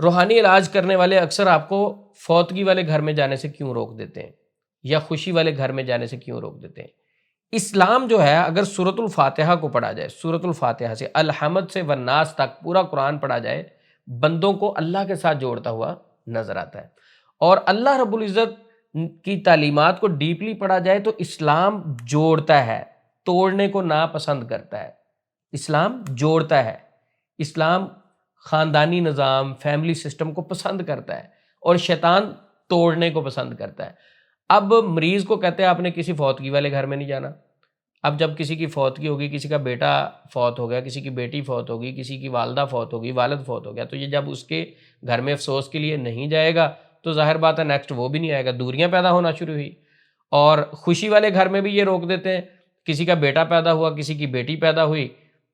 روحانی علاج کرنے والے اکثر آپ کو فوتگی والے گھر میں جانے سے کیوں روک دیتے ہیں یا خوشی والے گھر میں جانے سے کیوں روک دیتے ہیں؟ اسلام جو ہے، اگر سورۃ الفاتحہ کو پڑھا جائے، سورۃ الفاتحہ سے الحمد سے والناس تک پورا قرآن پڑھا جائے، بندوں کو اللہ کے ساتھ جوڑتا ہوا نظر آتا ہے۔ اور اللہ رب العزت کی تعلیمات کو ڈیپلی پڑھا جائے تو اسلام جوڑتا ہے، توڑنے کو ناپسند کرتا ہے۔ اسلام جوڑتا ہے، اسلام خاندانی نظام، فیملی سسٹم کو پسند کرتا ہے، اور شیطان توڑنے کو پسند کرتا ہے۔ اب مریض کو کہتے ہیں آپ نے کسی فوتگی والے گھر میں نہیں جانا۔ اب جب کسی کی فوتگی ہوگی، کسی کا بیٹا فوت ہو گیا، کسی کی بیٹی فوت ہوگی، کسی کی والدہ فوت ہوگی، والد فوت ہو گیا، تو یہ جب اس کے گھر میں افسوس کے لیے نہیں جائے گا تو ظاہر بات ہے نیکسٹ وہ بھی نہیں آئے گا، دوریاں پیدا ہونا شروع ہوئی۔ اور خوشی والے گھر میں بھی یہ روک دیتے ہیں، کسی کا بیٹا پیدا ہوا، کسی کی بیٹی پیدا ہوئی،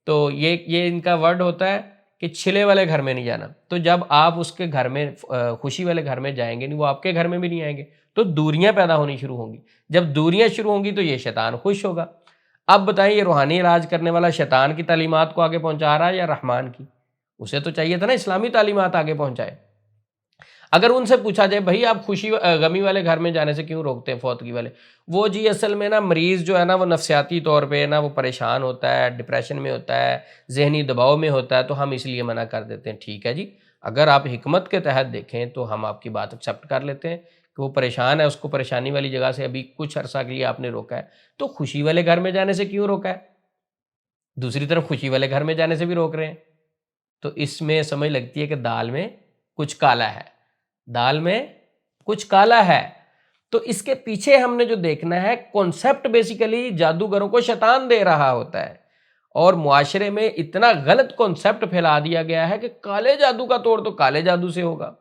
تو یہ ان کا ورڈ ہوتا ہے کہ چھلے والے گھر میں نہیں جانا۔ تو جب آپ اس کے گھر میں خوشی والے گھر میں جائیں گے نہیں، وہ آپ کے گھر میں بھی نہیں آئیں گے، تو دوریاں پیدا ہونی شروع ہوں گی۔ جب دوریاں شروع ہوں گی تو یہ شیطان خوش ہوگا۔ اب بتائیں، یہ روحانی علاج کرنے والا شیطان کی تعلیمات کو آگے پہنچا رہا ہے یا رحمان کی؟ اسے تو چاہیے تھا نا اسلامی تعلیمات آگے پہنچائے۔ اگر ان سے پوچھا جائے بھائی آپ خوشی غمی والے گھر میں جانے سے کیوں روکتے ہیں فوتگی والے، وہ جی اصل میں نا مریض جو ہے نا وہ نفسیاتی طور پہ نا وہ پریشان ہوتا ہے، ڈپریشن میں ہوتا ہے، ذہنی دباؤ میں ہوتا ہے، تو ہم اس لیے منع کر دیتے ہیں۔ ٹھیک ہے جی، اگر آپ حکمت کے تحت دیکھیں تو ہم آپ کی بات ایکسیپٹ کر لیتے ہیں کہ وہ پریشان ہے، اس کو پریشانی والی جگہ سے ابھی کچھ عرصہ کے لیے آپ نے روکا ہے، تو خوشی والے گھر میں جانے سے کیوں روکا ہے؟ دوسری طرف خوشی والے گھر میں جانے سے بھی روک رہے ہیں، تو اس میں سمجھ لگتی ہے کہ دال میں کچھ کالا ہے، دال میں کچھ کالا ہے۔ تو اس کے پیچھے ہم نے جو دیکھنا ہے کانسیپٹ، بیسیکلی جادوگروں کو شیطان دے رہا ہوتا ہے، اور معاشرے میں اتنا غلط کانسیپٹ پھیلا دیا گیا ہے کہ کالے جادو کا توڑ تو کالے جادو سے ہوگا،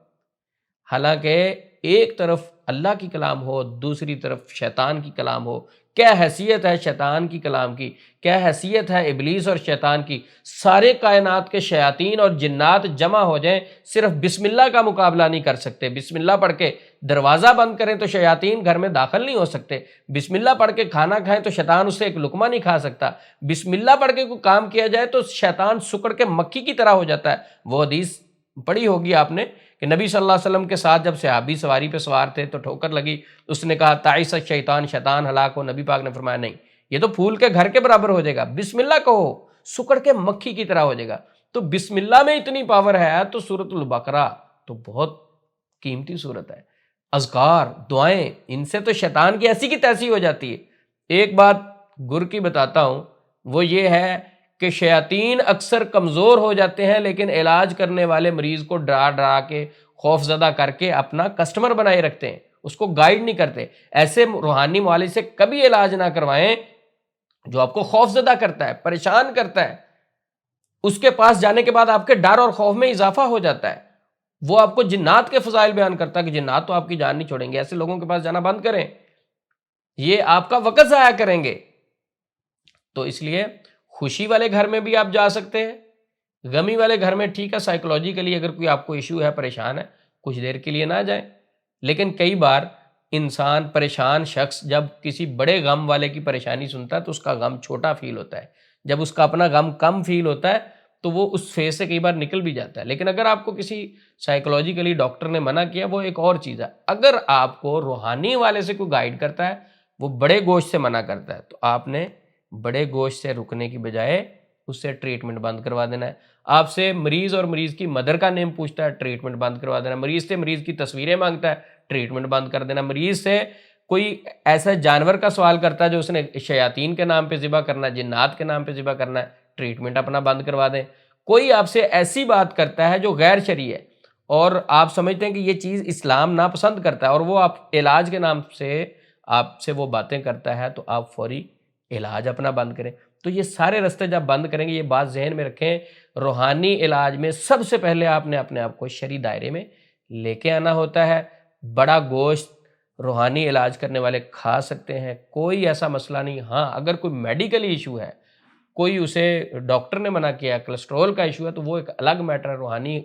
حالانکہ ایک طرف اللہ کی کلام ہو، دوسری طرف شیطان کی کلام ہو۔ کیا حیثیت ہے شیطان کی کلام کی، کیا حیثیت ہے ابلیس اور شیطان کی؟ سارے کائنات کے شیاطین اور جنات جمع ہو جائیں، صرف بسم اللہ کا مقابلہ نہیں کر سکتے۔ بسم اللہ پڑھ کے دروازہ بند کریں تو شیاطین گھر میں داخل نہیں ہو سکتے۔ بسم اللہ پڑھ کے کھانا کھائیں تو شیطان اس سے ایک لقمہ نہیں کھا سکتا۔ بسم اللہ پڑھ کے کوئی کام کیا جائے تو شیطان سکڑ کے مکھی کی طرح ہو جاتا ہے۔ وہ حدیث پڑھی ہوگی آپ نے کہ نبی صلی اللہ علیہ وسلم کے ساتھ جب صحابی سواری پہ سوار تھے تو ٹھوکر لگی، اس نے کہا تعیس الشیطان، شیطان ہلاک ہو۔ نبی پاک نے فرمایا نہیں، یہ تو پھول کے گھر کے برابر ہو جائے گا، بسم اللہ کہو، سکڑ کے مکھی کی طرح ہو جائے گا۔ تو بسم اللہ میں اتنی پاور ہے تو سورۃ البقرہ تو بہت قیمتی سورت ہے۔ اذکار، دعائیں، ان سے تو شیطان کی ایسی کی تیسی ہو جاتی ہے۔ ایک بات گر کی بتاتا ہوں، وہ یہ ہے کہ شیاطین اکثر کمزور ہو جاتے ہیں، لیکن علاج کرنے والے مریض کو ڈرا ڈرا کے، خوف زدہ کر کے اپنا کسٹمر بنائے رکھتے ہیں، اس کو گائیڈ نہیں کرتے۔ ایسے روحانی معالج سے کبھی علاج نہ کروائیں جو آپ کو خوف زدہ کرتا ہے، پریشان کرتا ہے۔ اس کے پاس جانے کے بعد آپ کے ڈر اور خوف میں اضافہ ہو جاتا ہے۔ وہ آپ کو جنات کے فضائل بیان کرتا ہے کہ جنات تو آپ کی جان نہیں چھوڑیں گے، ایسے لوگوں کے پاس جانا بند کریں، یہ آپ کا وقت ضائع کریں گے۔ تو اس لیے خوشی والے گھر میں بھی آپ جا سکتے ہیں، غمی والے گھر میں ٹھیک ہے، سائیکولوجیکلی اگر کوئی آپ کو ایشو ہے، پریشان ہے، کچھ دیر کے لیے نہ جائیں۔ لیکن کئی بار انسان، پریشان شخص جب کسی بڑے غم والے کی پریشانی سنتا ہے تو اس کا غم چھوٹا فیل ہوتا ہے، جب اس کا اپنا غم کم فیل ہوتا ہے تو وہ اس فیز سے کئی بار نکل بھی جاتا ہے۔ لیکن اگر آپ کو کسی سائیکولوجیکلی ڈاکٹر نے منع کیا، وہ ایک اور چیز ہے۔ اگر آپ کو روحانی والے سے کوئی گائیڈ کرتا ہے، وہ بڑے گوشت سے منع کرتا ہے، تو آپ نے بڑے گوشت سے رکنے کی بجائے اس سے ٹریٹمنٹ بند کروا دینا ہے۔ آپ سے مریض اور مریض کی مدر کا نیم پوچھتا ہے، ٹریٹمنٹ بند کروا دینا۔ مریض سے مریض کی تصویریں مانگتا ہے، ٹریٹمنٹ بند کر دینا۔ مریض سے کوئی ایسا جانور کا سوال کرتا ہے جو اس نے شیاطین کے نام پہ ذبح کرنا ہے، جنات کے نام پہ ذبح کرنا ہے، ٹریٹمنٹ اپنا بند کروا دیں۔ کوئی آپ سے ایسی بات کرتا ہے جو غیر شرعی ہے اور آپ سمجھتے ہیں کہ یہ چیز اسلام ناپسند کرتا ہے، اور وہ آپ علاج کے نام سے آپ سے وہ باتیں کرتا ہے، تو آپ فوری علاج اپنا بند کریں۔ تو یہ سارے رستے جب بند کریں گے، یہ بات ذہن میں رکھیں، روحانی علاج میں سب سے پہلے آپ نے اپنے آپ کو شرعی دائرے میں لے کے آنا ہوتا ہے۔ بڑا گوشت روحانی علاج کرنے والے کھا سکتے ہیں، کوئی ایسا مسئلہ نہیں۔ ہاں اگر کوئی میڈیکل ایشو ہے، کوئی اسے ڈاکٹر نے منع کیا ہے، کولیسٹرول کا ایشو ہے، تو وہ ایک الگ میٹر ہے۔ روحانی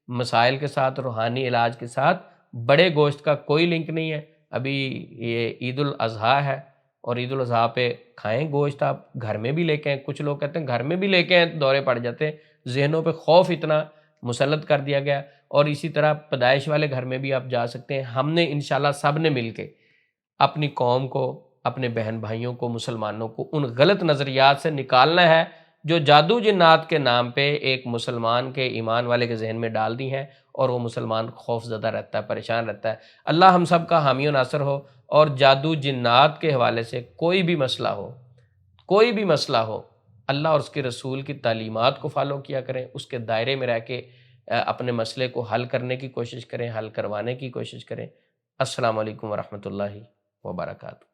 مسائل کے ساتھ، روحانی علاج کے ساتھ بڑے گوشت کا کوئی لنک نہیں ہے۔ ابھی یہ عید الاضحیٰ ہے اور عید الاضحیٰ پہ کھائیں گوشت، آپ گھر میں بھی لے کے آئیں۔ کچھ لوگ کہتے ہیں گھر میں بھی لے کے آئیں، دورے پڑ جاتے ہیں، ذہنوں پہ خوف اتنا مسلط کر دیا گیا، اور اسی طرح پیدائش والے گھر میں بھی آپ جا سکتے ہیں۔ ہم نے انشاءاللہ سب نے مل کے اپنی قوم کو، اپنے بہن بھائیوں کو، مسلمانوں کو ان غلط نظریات سے نکالنا ہے جو جادو جنات کے نام پہ ایک مسلمان کے، ایمان والے کے ذہن میں ڈال دی ہیں، اور وہ مسلمان خوف زدہ رہتا ہے، پریشان رہتا ہے۔ اللہ ہم سب کا حامی و ناصر ہو، اور جادو جنات کے حوالے سے کوئی بھی مسئلہ ہو، کوئی بھی مسئلہ ہو، اللہ اور اس کے رسول کی تعلیمات کو فالو کیا کریں، اس کے دائرے میں رہ کے اپنے مسئلے کو حل کرنے کی کوشش کریں، حل کروانے کی کوشش کریں۔ السلام علیکم ورحمۃ اللہ وبرکاتہ۔